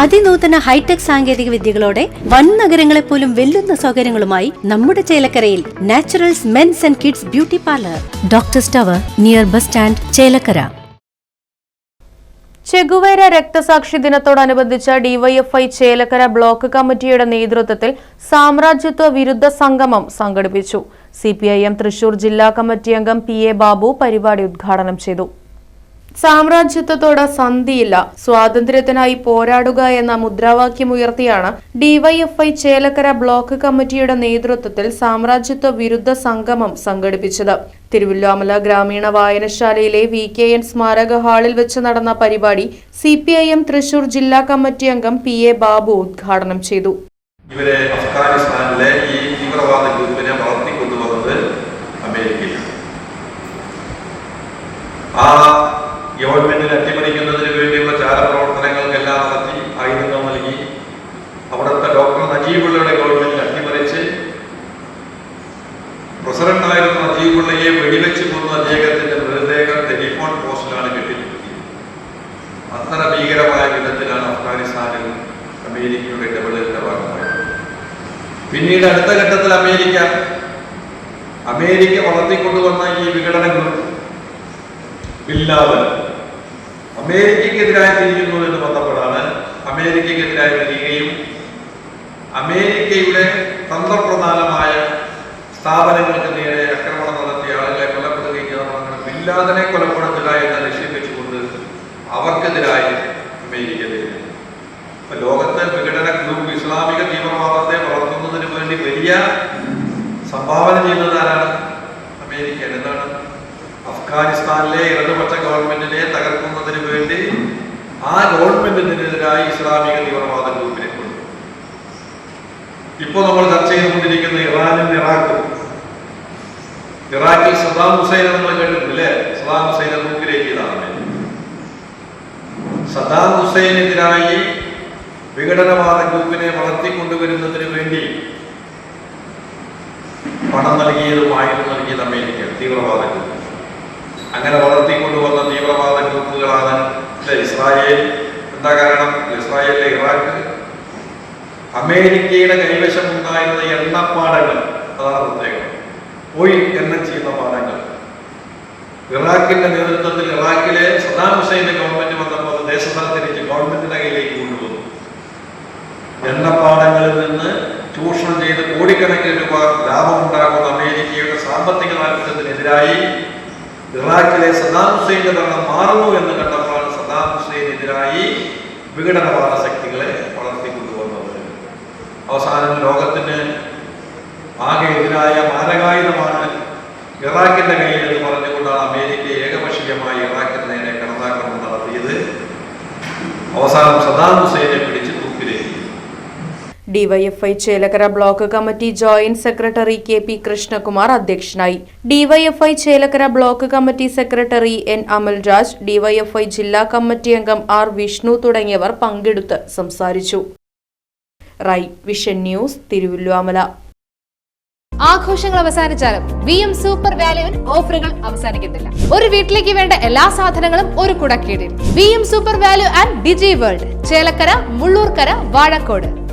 അതിനൂതന hi tech സാങ്കേതിക വിദ്യകളോടെ വൻ നഗരങ്ങളെ പോലും വെല്ലുന്ന സൗകര്യങ്ങളുമായി നമ്മുടെ ചേലക്കരയിൽ naturals men's and kids beauty parlour, doctors tower, near bus stand, Chelakkara. Che Guevara രക്തസാക്ഷി ദിനത്തോടനുബന്ധിച്ച് ഡിവൈഎഫ്ഐ ചേലക്കര ബ്ലോക്ക് കമ്മിറ്റിയുടെ നേതൃത്വത്തിൽ സാമ്രാജ്യത്വ വിരുദ്ധ സംഗമം സംഘടിപ്പിച്ചു. സിപിഐഎം തൃശൂർ ജില്ലാ കമ്മിറ്റി അംഗം PA ബാബു പരിപാടി ഉദ്ഘാടനം ചെയ്തു. സാമ്രാജ്യത്വത്തോട് സന്ധിയില്ല, സ്വാതന്ത്ര്യത്തിനായി പോരാടുക എന്ന മുദ്രാവാക്യമുയർത്തിയാണ് ഡിവൈഎഫ്ഐ ചേലക്കര ബ്ലോക്ക് കമ്മിറ്റിയുടെ നേതൃത്വത്തിൽ സാമ്രാജ്യത്വ വിരുദ്ധ സംഗമം സംഘടിപ്പിച്ചത്. തിരുവല്ലോമല ഗ്രാമീണ വായനശാലയിലെ VKN സ്മാരക ഹാളിൽ വെച്ച് നടന്ന പരിപാടി സിപിഐഎം തൃശൂർ ജില്ലാ കമ്മിറ്റി അംഗം PA ബാബു ഉദ്ഘാടനം ചെയ്തു. ഇവരെ അഫ്ഗാനിസ്ഥാനിലെ ഈ തീവ്രവാദ ഗ്രൂപ്പിനെ വളർത്തിക്കൊണ്ടുവന്നത് അമേരിക്കയാണ്. ആ ഗവൺമെന്റിനെ അട്ടിമറിക്കുന്നതിന് വേണ്ടിയുള്ള ചാരപ്രവർത്തനങ്ങൾക്കെല്ലാം നടത്തി ആയുധങ്ങൾ നൽകി അവിടുത്തെ ഡോക്ടർ നജീബുള്ളയുടെ ഗവൺമെന്റിനെ അട്ടിമറിച്ച് പ്രസിഡന്റായിരുന്ന നജീബുള്ളയെ വെടിവെച്ച് കൊന്ന അദ്ദേഹത്തിന്റെ മൃതദേഹം ടെലിഫോൺ പോസ്റ്റിലാണ് കെട്ടിപ്പിടിക്കുന്നത്. അത്ര ഭീകരമായ വിധത്തിലാണ് അഫ്ഗാനിസ്ഥാനിൽ അമേരിക്കയുടെ ഇടപെടലിന്റെ ഭാഗമായത്. പിന്നീട് അടുത്ത ഘട്ടത്തിൽ അമേരിക്ക വളർത്തിക്കൊണ്ടുവന്ന ഈ വിഘടനങ്ങൾ ഇല്ലാതെ അമേരിക്കക്കെതിരായി തിരിയുന്നു എന്ന് വന്നപ്പോഴാണ് അമേരിക്കക്കെതിരായി തിരിയുകയും അമേരിക്കയുടെ തന്ത്രപ്രധാനമായ സ്ഥാപനങ്ങൾക്ക് നേരെ ആക്രമണം നടത്തിയ ആളുകളെ കൊലപ്പെടുകയും ചെയ്ത ബില്ലാദിനെ കൊലപ്പെടുത്തുക എന്ന ലക്ഷ്യം വെച്ചുകൊണ്ട് അവർക്കെതിരായി അമേരിക്ക തിരിഞ്ഞു. ലോകത്തെ വിഘടന ഗ്രൂപ്പ് ഇസ്ലാമിക തീവ്രവാദത്തെ വളർത്തുന്നതിന് വേണ്ടി വലിയ സംഭാവന ചെയ്യുന്നതാരാണ്? അമേരിക്ക. എന്താണ്? അഫ്ഗാനിസ്ഥാനിലെ ഇടതുപക്ഷ ഗവൺമെന്റിനെ തകർക്കുന്നതിന് വേണ്ടി ആ ഗവൺമെന്റിനെതിരായി ഇസ്ലാമിക തീവ്രവാദ ഗ്രൂപ്പിനെ കൊണ്ടു. ഇപ്പോൾ നമ്മൾ ചർച്ച ചെയ്തുകൊണ്ടിരിക്കുന്ന ഇറാനും ഇറാഖും. ഇറാഖിൽ സദ്ദാം ഹുസൈനെ നമ്മൾ കേട്ടിട്ടില്ലേ? സദ്ദാം ഹുസൈനെ തൂക്കിലേക്കിയതാണ്. സദ്ദാം ഹുസൈനെതിരായി വിഘടനവാദ ഗ്രൂപ്പിനെ വളർത്തിക്കൊണ്ടുവരുന്നതിന് വേണ്ടി പണം നൽകിയതും ആയുധം നൽകിയത് അമേരിക്ക തീവ്രവാദ ഗ്രൂപ്പ്. അങ്ങനെ വളർത്തിക്കൊണ്ടുവന്ന തീവ്രവാദ ഗ്രൂപ്പുകളാണ് ഇസ്രായേൽ. എന്താ കാരണം? ഇസ്രായേലിലെ ഇറാഖ് അമേരിക്കയുടെ കൈവശം ഉണ്ടായിരുന്ന എണ്ണപ്പാടങ്ങൾ, അതാണ് പ്രത്യേകം, ഓയിൽ എണ്ണം ചെയ്യുന്ന പാടങ്ങൾ ഇറാഖിന്റെ നേതൃത്വത്തിൽ ഇറാഖിലെ സദ്ദാം ഹുസൈന്റെ ഗവൺമെന്റ് വന്നപ്പോൾ അത് ദേശസ്ഥലം തിരിച്ച് ഗവൺമെന്റിന്റെ കയ്യിലേക്ക് കൊണ്ടുവന്നു. എണ്ണപ്പാടങ്ങളിൽ നിന്ന് ചൂഷണം ചെയ്ത് കോടിക്കണക്കിന് രൂപ ലാഭമുണ്ടാക്കുന്ന അമേരിക്കയുടെ സാമ്പത്തിക താല്പര്യത്തിനെതിരായി ഇറാഖിലെ സദ്ദാം ഹുസൈന്റെ ഭരണം മാറുന്നു എന്ന് കണ്ടപ്പോഴാണ് സദ്ദാം ഹുസൈനെതിരായി വിഘടനവാദ ശക്തികളെ വളർത്തിക്കൊണ്ടുവന്നത്. അവസാനം ലോകത്തിന് ആകെ എതിരായ മാരകായുധമാണ് ഇറാഖിന്റെ കയ്യിൽ എന്ന് പറഞ്ഞുകൊണ്ടാണ് അമേരിക്ക ഏകപക്ഷീയമായി ഇറാഖിന് നേരെ കടന്നാക്രമണം നടത്തിയത്. അവസാനം സദ്ദാം ഹുസൈനെ പിടിച്ച് തൂക്കിലേക്കി. DYFI Chelakkara block committee joint secretary KP Krishnakumar അധ്യക്ഷനായി. DYFI Chelakkara block committee secretary N Amalraj, DYFI ജില്ലാ കമ്മിറ്റി അംഗം R വിഷ്ണു തുടങ്ങിയവർ പങ്കെടുത്ത് സംസാരിച്ചു. Right vision news, Thiruvilwamala. ആഘോഷങ്ങൾ അവസാനിച്ചാലും VM സൂപ്പർ വാല്യുവിൽ ഓഫറുകൾ അവസാനിക്കുന്നില്ല. ഒരു വീട്ടിലേക്ക് വേണ്ട എല്ലാ സാധനങ്ങളും ഒരു കുടക്കീഴിൽ. VM Super Value and Digi World, Chelakkara, Mullurkara, Vazhakkode.